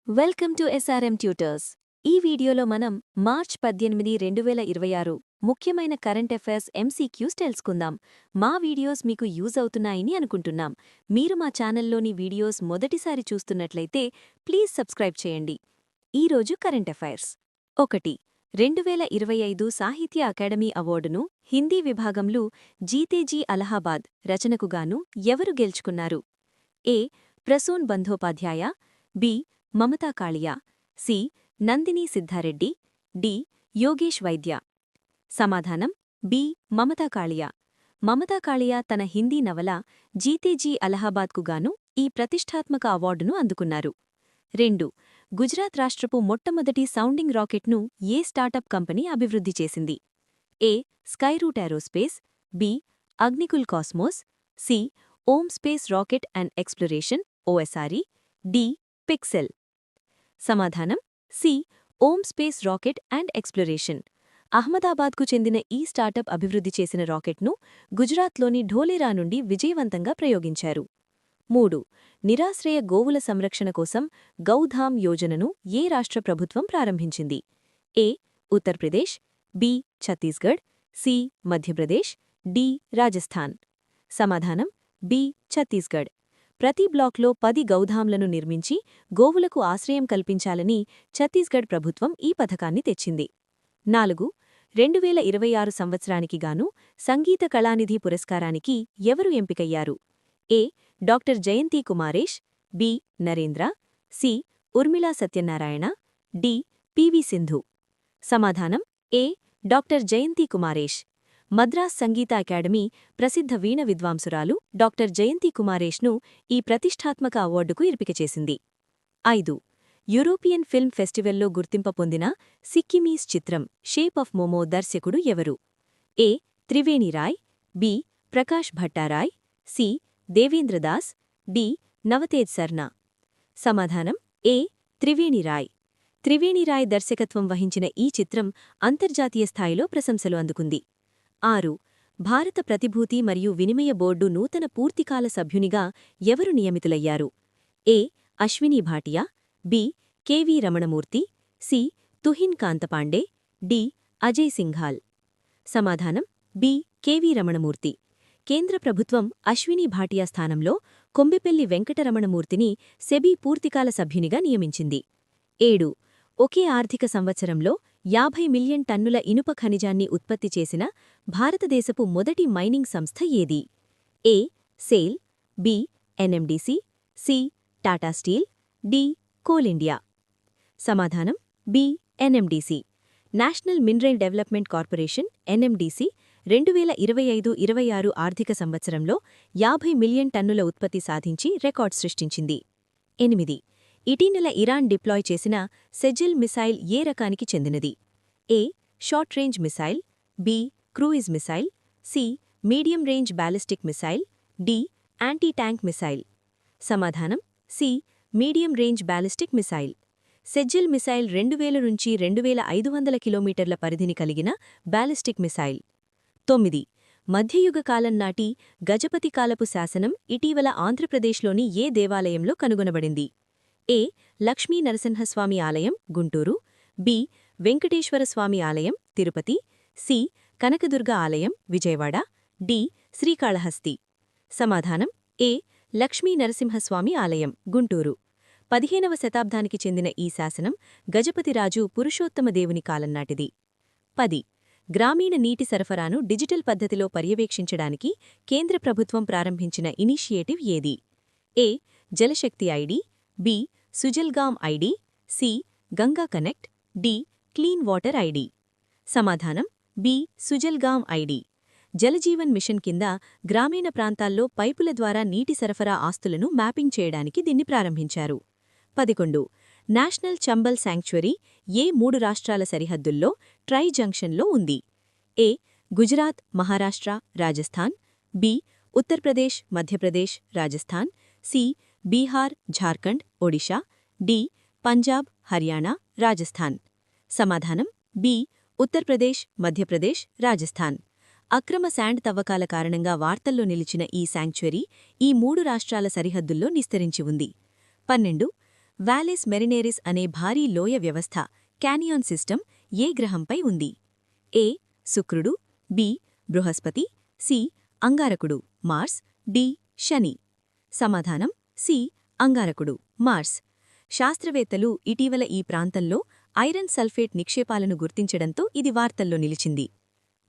Welcome to SRM tutors. ఈ వీడియోలో మనం మార్చ్ 18, 2026 ముఖ్యమైన కరెంట్ అఫైర్స్ ఎంసీక్యూస్ తెలుసుకుందాం. మా వీడియోస్ మీకు యూజ్ అవుతున్నాయని అనుకుంటున్నాం. మీరు మా ఛానల్లోని వీడియోస్ మొదటిసారి చూస్తున్నట్లయితే ప్లీజ్ సబ్స్క్రైబ్ చేయండి. ఈరోజు కరెంట్ అఫైర్స్ 1. 2025 సాహిత్య అకాడమీ అవార్డును హిందీ విభాగంలో జీతేజీ అలహాబాద్ రచనకుగాను ఎవరు గెలుచుకున్నారు? A. Prasoon Bandopadhyay, B. Mamata Kalia, C. Nandini Siddareddy, D. Yogesh Vaidya. సమాధానం బి. మమతా కాళియా. మమతా కాళియా తన హిందీ నవల జీతేజీ అలహాబాద్కు గాను ఈ ప్రతిష్ఠాత్మక అవార్డును అందుకున్నారు. 2. గుజరాత్ రాష్ట్రపు మొట్టమొదటి సౌండింగ్ రాకెట్ను ఏ స్టార్టప్ కంపెనీ అభివృద్ధి చేసింది? A. Skyroot Aerospace, B. Agnikul Cosmos, C. Om Space Rocket and Exploration OSRE, D. Pixxel. సమాధానం C. Om Space Rocket and Exploration. అహ్మదాబాద్కు చెందిన ఈ స్టార్టప్ అభివృద్ధి చేసిన రాకెట్ను గుజరాత్లోని ఢోలేరా నుండి విజయవంతంగా ప్రయోగించారు. 3. నిరాశ్రయ గోవుల సంరక్షణ కోసం గౌధామ్ యోజనను ఏ రాష్ట్ర ప్రభుత్వం ప్రారంభించింది? A. Uttar Pradesh, B. Chhattisgarh, C. Madhya Pradesh, D. Rajasthan. సమాధానం బి. ఛత్తీస్గఢ్. ప్రతి బ్లాక్లో 10 గౌధాంలను నిర్మించి గోవులకు ఆశ్రయం కల్పించాలని ఛత్తీస్గఢ్ ప్రభుత్వం ఈ పథకాన్ని తెచ్చింది. 4. 2026 సంవత్సరానికి గాను సంగీత కళానిధి పురస్కారానికి ఎవరు ఎంపికయ్యారు? A. Doctor Jayanthi Kumaresh, B. Narendra, C. Urmila Satyanarayana, D. PV Sindhu. సమాధానం ఏ. డాక్టర్ జయంతి కుమారేష్. మద్రాస్ సంగీత అకాడమీ ప్రసిద్ధ వీణ విద్వాంసురాలు డాక్టర్ జయంతి కుమారేష్ను ఈ ప్రతిష్ఠాత్మక అవార్డుకు ఎంపిక చేసింది. 5. యూరోపియన్ ఫిల్మ్ ఫెస్టివల్లో గుర్తింపు పొందిన సిక్కిమీస్ చిత్రం షేప్ ఆఫ్ మోమో దర్శకుడు ఎవరు? A. Tribeny Rai, B. Prakash Bhattarai, C. Devendradas, D. Navtej Sarna. సమాధానం ఏ. త్రివేణి రాయ్. త్రివేణి రాయ్ దర్శకత్వం వహించిన ఈ చిత్రం అంతర్జాతీయ స్థాయిలో ప్రశంసలు అందుకుంది. 6. భారత ప్రతిభూతి మరియు వినిమయ బోర్డు నూతన పూర్తికాల సభ్యునిగా ఎవరు నియమితులయ్యారు? A. Ashwini Bhatia, B. KV Ramanamurthy, C. Tuhin Kanta Pandey, D. Ajay Singhal. సమాధానం బి. కెవి రమణమూర్తి. కేంద్ర ప్రభుత్వం అశ్విని భాటియా స్థానంలో కొంబెపెల్లి వెంకటరమణమూర్తిని సెబీ పూర్తికాల సభ్యునిగా నియమించింది. 7. ఒకే ఆర్థిక సంవత్సరంలో 50 మిలియన్ టన్నుల ఇనుప ఖనిజాన్ని ఉత్పత్తి చేసిన భారతదేశపు మొదటి మైనింగ్ సంస్థ ఏది? A. SAIL, B. NMDC, C. Tata Steel, D. Coal India. సమాధానం B. NMDC. National Mineral Development Corporation NMDC 2025-26 ఆర్థిక సంవత్సరంలో 50 మిలియన్ టన్నుల ఉత్పత్తి సాధించి రికార్డ్ సృష్టించింది. 8. ఇటీవల ఇరాన్ డిప్లాయ్ చేసిన సెజిల్ మిసైల్ ఏ రకానికి చెందినది? A. Short range missile, B. Cruise missile, C. Medium range ballistic missile, D. Anti tank missile. సమాధానం C. Medium range ballistic missile. Sejjil missile 2000 నుంచి 2500 కిలోమీటర్ల పరిధిని కలిగిన బ్యాలిస్టిక్ మిసైల్. 9. మధ్యయుగ కాలం నాటి గజపతి కాలపు శాసనం ఇటీవల ఆంధ్రప్రదేశ్లోని ఏ దేవాలయంలో కనుగొనబడింది? ఏ. లక్ష్మీ నరసింహస్వామి ఆలయం, గుంటూరు, బి. వెంకటేశ్వరస్వామి ఆలయం, తిరుపతి, సి. కనకదుర్గ ఆలయం, విజయవాడ, డి. శ్రీకాళహస్తి. సమాధానం ఏ. లక్ష్మీ నరసింహస్వామి ఆలయం, గుంటూరు. 15వ శతాబ్దానికి చెందిన ఈ శాసనం గజపతిరాజు పురుషోత్తమదేవుని కాలంనాటిది. 10. గ్రామీణ నీటి సరఫరాను డిజిటల్ పద్ధతిలో పర్యవేక్షించడానికి కేంద్ర ప్రభుత్వం ప్రారంభించిన ఇనిషియేటివ్ ఏది? A. Jal Shakti ID, B. Sujalgam ID, C. Ganga Connect, D. Clean Water ID. సమాధానం B. Sujalgam ID. Jal Jeevan Mission కింద గ్రామీణ ప్రాంతాల్లో పైపుల ద్వారా నీటి సరఫరా ఆస్తులను మ్యాపింగ్ చేయడానికి దీన్ని ప్రారంభించారు. 11. నేషనల్ చంబల్ శాంక్చురీ ఏ 3 రాష్ట్రాల సరిహద్దుల్లో ట్రై జంక్షన్లో ఉంది? A. Gujarat, Maharashtra, Rajasthan, B. Uttar Pradesh, Madhya Pradesh, Rajasthan, C. Bihar, Jharkhand, Odisha, D. Punjab, Haryana, Rajasthan. సమాధానం బి. ఉత్తరప్రదేశ్, మధ్యప్రదేశ్, రాజస్థాన్. అక్రమ శాండ్ తవ్వకాల కారణంగా వార్తల్లో నిలిచిన ఈ శాంక్చురీ ఈ 3 రాష్ట్రాల సరిహద్దుల్లో నిస్తరించి ఉంది. 12. వాలెస్ మెరినేరిస్ అనే భారీ లోయ వ్యవస్థ క్యానియాన్ సిస్టమ్ ఏ గ్రహంపై ఉంది? ఏ శుక్రుడు, బి బృహస్పతి, సి అంగారకుడు మార్స్, డి శని. సమాధానం సి అంగారకుడు మార్స్. శాస్త్రవేత్తలు ఇటీవల ఈ ప్రాంతంలో ఐరన్ సల్ఫేట్ నిక్షేపాలను గుర్తించడంతో ఇది వార్తల్లో నిలిచింది.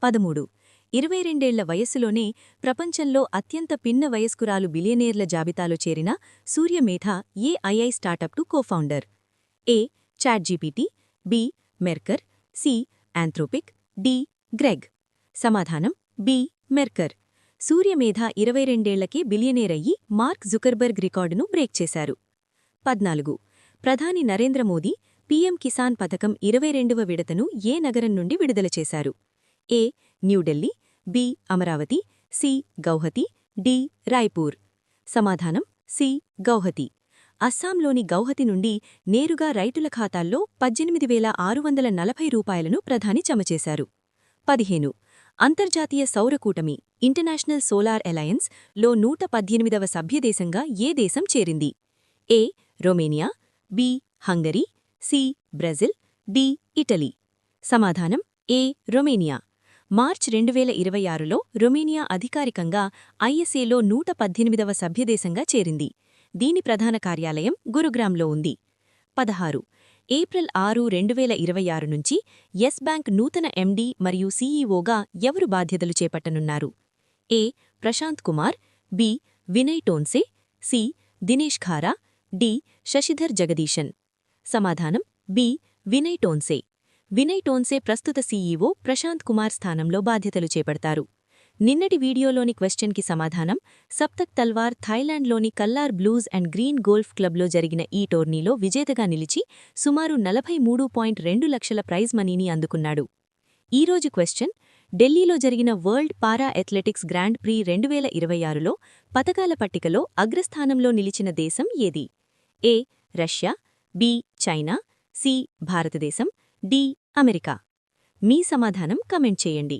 13. 22 వయస్సులోనే ప్రపంచంలో అత్యంత పిన్న వయస్కురాలు బిలియనేర్ల జాబితాలో చేరిన సూర్యమేధ ఏ ఐఐ స్టార్టప్కు cofounder? A ChatGPT, B Mercor, C Anthropic, D Greg. సమాధానం బి మెర్కర్. సూర్యమేధ 22 బిలియనేరయ్యి మార్క్ జుకర్బర్గ్ రికార్డును బ్రేక్ చేశారు. 14. ప్రధాని నరేంద్ర మోదీ పీఎం కిసాన్ పథకం 22వ విడతను ఏ నగరం నుండి విడుదల చేశారు? A New Delhi, B Amaravati, C Guwahati, D Raipur. సమాధానం సి గౌహతి. అస్సాంలోని గౌహతి నుండి నేరుగా రైతుల ఖాతాల్లో 18,640 రూపాయలను ప్రధాని జమచేశారు. 15. అంతర్జాతీయ సౌరకూటమి ఇంటర్నేషనల్ సోలార్ అలయన్స్ లో 118వ సభ్యదేశంగా ఏ దేశం చేరింది? A Romania, B Hungary, C Brazil, D Italy. సమాధానం ఏ రొమేనియా. మార్చ్ 2026లో రొమేనియా అధికారికంగా ఐఎస్ఏలో 118వ సభ్యదేశంగా చేరింది. దీని ప్రధాన కార్యాలయం గురుగ్రామ్లో ఉంది. 16. ఏప్రిల్ 6, 2026 నుంచి యెస్ బ్యాంక్ నూతన ఎండీ మరియు సీఈఓగా ఎవరు బాధ్యతలు చేపట్టనున్నారు? A Prashant Kumar, B Vinay Tonse, C Dinesh Khara, D Shashidhar Jagdishan. సమాధానం బి వినయ్ టోన్సే. వినయ్ టోన్సే ప్రస్తుత సీఈఓ ప్రశాంత్ కుమార్ స్థానంలో బాధ్యతలు చేపడతారు. నిన్నటి వీడియోలోని క్వశ్చన్కి సమాధానం సప్తక్ తల్వార్ థాయిలాండ్లోని కల్లార్ బ్లూస్ అండ్ గ్రీన్ గోల్ఫ్ క్లబ్లో జరిగిన ఈ టోర్నీలో విజేతగా నిలిచి సుమారు 43.2 లక్షల ప్రైజ్ మనీని అందుకున్నాడు. ఈరోజు క్వశ్చన్ ఢిల్లీలో జరిగిన world para athletics grand prix 2026లో పతకాల పట్టికలో అగ్రస్థానంలో నిలిచిన దేశం ఏది? A Russia, B China, C భారతదేశం, డి అమెరికా. మీ సమాధానం కమెంట్ చేయండి.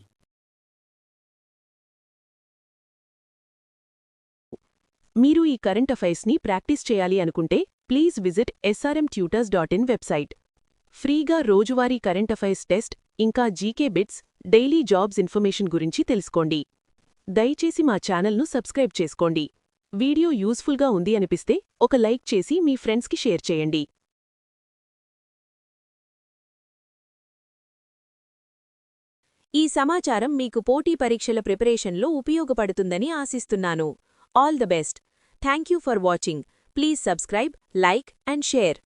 మీరు ఈ కరెంట్ అఫైర్స్ని ప్రాక్టీస్ చేయాలి అనుకుంటే ప్లీజ్ విజిట్ srmtutors.in వెబ్సైట్. ఫ్రీగా రోజువారీ కరెంట్ అఫైర్స్ టెస్ట్ ఇంకా GK bits, daily jobs information గురించి తెలుసుకోండి. దయచేసి మా ఛానల్ను సబ్స్క్రైబ్ చేసుకోండి. వీడియో యూస్ఫుల్గా ఉంది అనిపిస్తే ఒక లైక్ చేసి మీ ఫ్రెండ్స్కి షేర్ చేయండి. ఈ సమాచారం మీకు పోటీ పరీక్షల ప్రిపరేషన్లో ఉపయోగపడుతుందని ఆశిస్తున్నాను. All the best. Thank you for watching. Please subscribe, like and share.